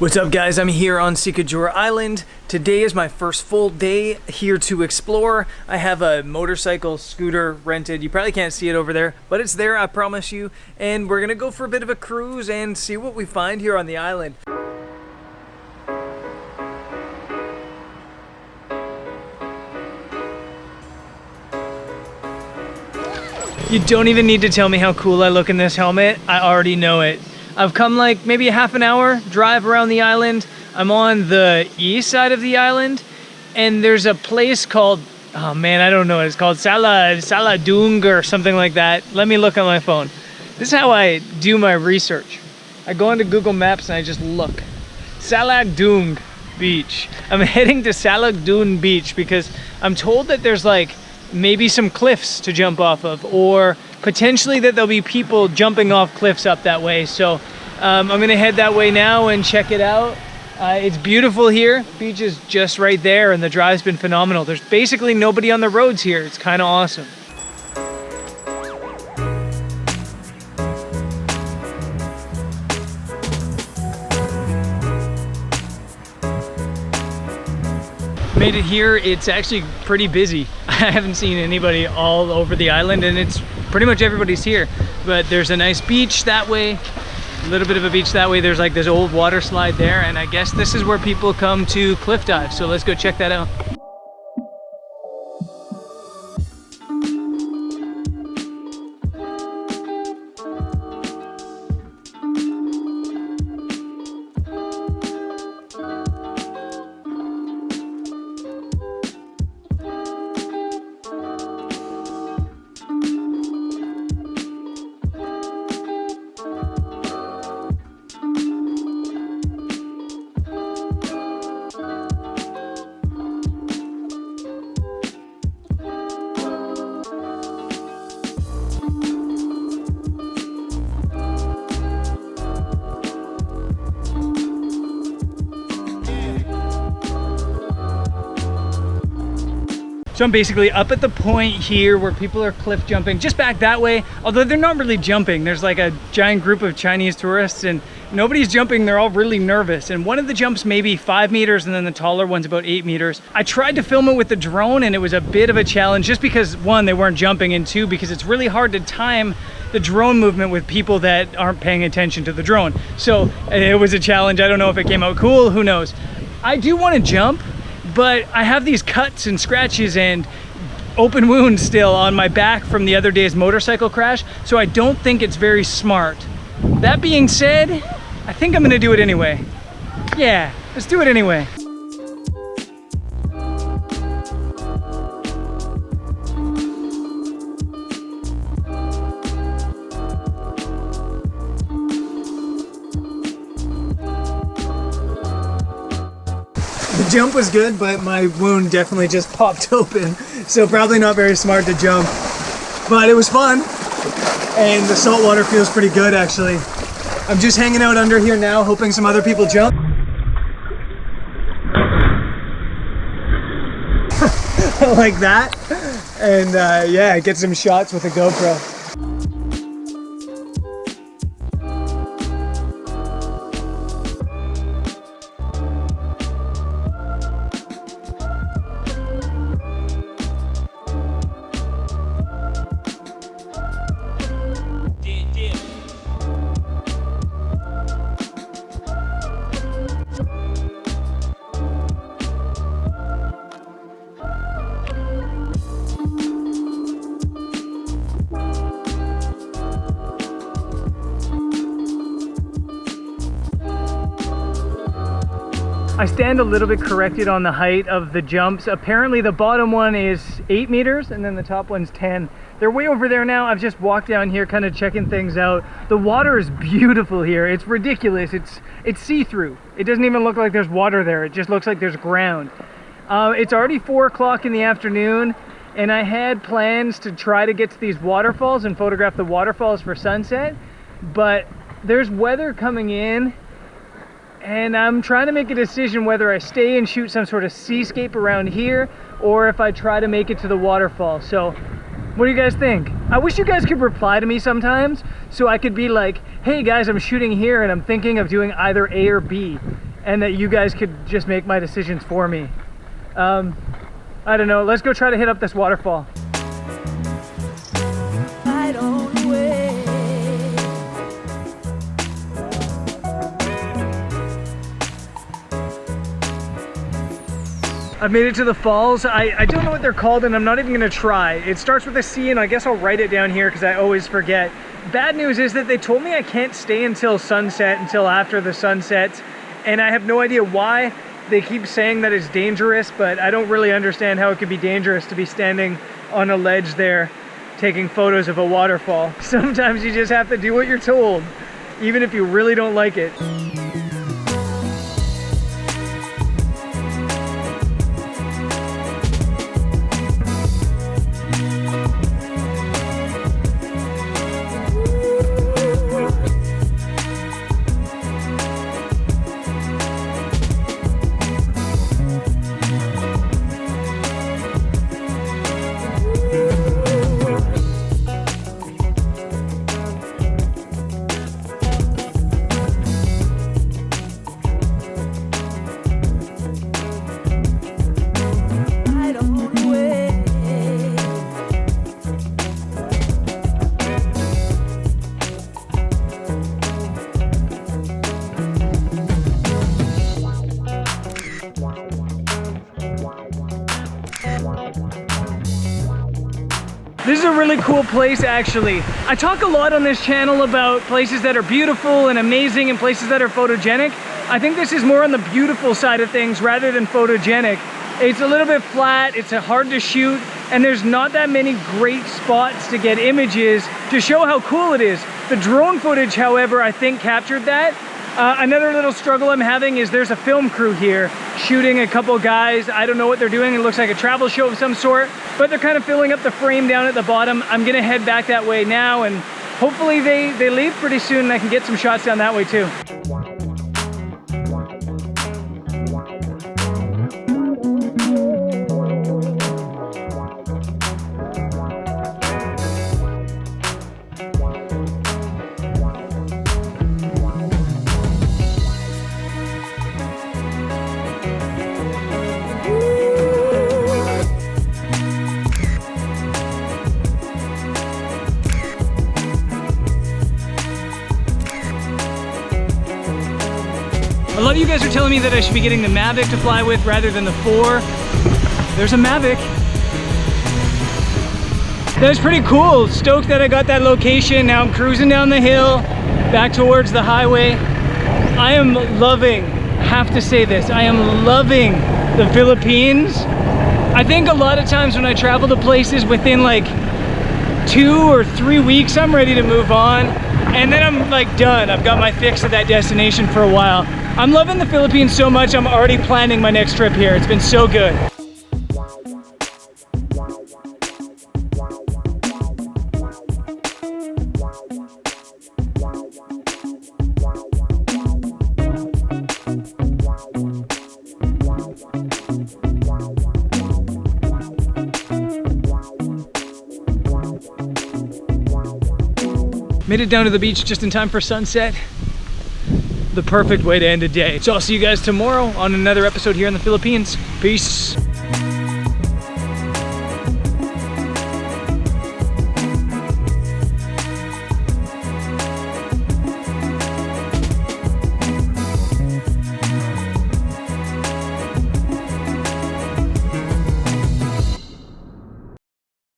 What's up guys, I'm here on Siquijor Island. Today is my first full day here to explore. I have a motorcycle scooter rented. You probably can't see it over there, but it's there, I promise you. And we're gonna go for a bit of a cruise and see what we find here on the island. You don't even need to tell me how cool I look in this helmet. I already know it. I've come like maybe a half an hour drive around the island. I'm on the east side of the island, and there's a place called, oh man, I don't know what it's called, Salagdoong or something like that. Let me look on my phone. This is how I do my research. I go into Google Maps and I just look. Salagdoong Beach. I'm heading to Salagdoong Beach because I'm told that there's like maybe some cliffs to jump off of, or potentially that there'll be people jumping off cliffs up that way. So I'm gonna head that way now and check it out. It's beautiful here. Beach is just right there and the drive's been phenomenal. There's basically nobody on the roads here. It's kind of awesome. Made it here. It's actually pretty busy. I haven't seen anybody all over the island, and it's pretty much everybody's here. But there's a nice beach that way, a little bit of a beach that way. There's like this old water slide there, and I guess this is where people come to cliff dive. So let's go check that out. So I'm basically up at the point here where people are cliff jumping, just back that way, although they're not really jumping. There's like a giant group of Chinese tourists and nobody's jumping, they're all really nervous. And one of the jumps maybe 5 meters and then the taller one's about 8 meters. I tried to film it with the drone and it was a bit of a challenge just because one, they weren't jumping, and two, because it's really hard to time the drone movement with people that aren't paying attention to the drone. So it was a challenge. I don't know if it came out cool, who knows. I do want to jump, but I have these cuts and scratches and open wounds still on my back from the other day's motorcycle crash, so I don't think it's very smart. That being said, I think I'm gonna do it anyway. Yeah, let's do it anyway. The jump was good, but my wound definitely just popped open, so probably not very smart to jump. But it was fun, and the salt water feels pretty good actually. I'm just hanging out under here now, hoping some other people jump. Like that, and yeah, get some shots with a GoPro. I stand a little bit corrected on the height of the jumps. Apparently the bottom one is 8 meters and then the top one's 10. They're way over there now. I've just walked down here kind of checking things out. The water is beautiful here. It's ridiculous. It's see-through. It doesn't even look like there's water there. It just looks like there's ground. It's already 4 o'clock in the afternoon, and I had plans to try to get to these waterfalls and photograph the waterfalls for sunset, but there's weather coming in, and I'm trying to make a decision whether I stay and shoot some sort of seascape around here or if I try to make it to the waterfall. So what do you guys think? I wish you guys could reply to me sometimes so I could be like, hey guys, I'm shooting here and I'm thinking of doing either A or B. and that you guys could just make my decisions for me. I don't know, let's go try to hit up this waterfall. I've made it to the falls. I don't know what they're called, and I'm not even gonna try. It starts with a C, and I guess I'll write it down here because I always forget. Bad news is that they told me I can't stay until sunset, until after the sun sets, and I have no idea why. They keep saying that it's dangerous, but I don't really understand how it could be dangerous to be standing on a ledge there taking photos of a waterfall. Sometimes you just have to do what you're told, even if you really don't like it. This is a really cool place, actually. I talk a lot on this channel about places that are beautiful and amazing and places that are photogenic. I think this is more on the beautiful side of things rather than photogenic. It's a little bit flat, it's hard to shoot, and there's not that many great spots to get images to show how cool it is. The drone footage, however, I think captured that. Another little struggle I'm having is there's a film crew here shooting a couple guys. I don't know what they're doing. It looks like a travel show of some sort, but they're kind of filling up the frame down at the bottom. I'm gonna head back that way now, and hopefully they leave pretty soon and I can get some shots down that way too. A lot of you guys are telling me that I should be getting the Mavic to fly with rather than the 4. There's a Mavic. That was pretty cool. Stoked that I got that location. Now I'm cruising down the hill, back towards the highway. I am loving, have to say this, I am loving the Philippines. I think a lot of times when I travel to places within like 2 or 3 weeks, I'm ready to move on. And then I'm like done. I've got my fix of that destination for a while. I'm loving the Philippines so much, I'm already planning my next trip here. It's been so good. Made it down to the beach just in time for sunset. The perfect way to end a day. So I'll see you guys tomorrow on another episode here in the Philippines. Peace.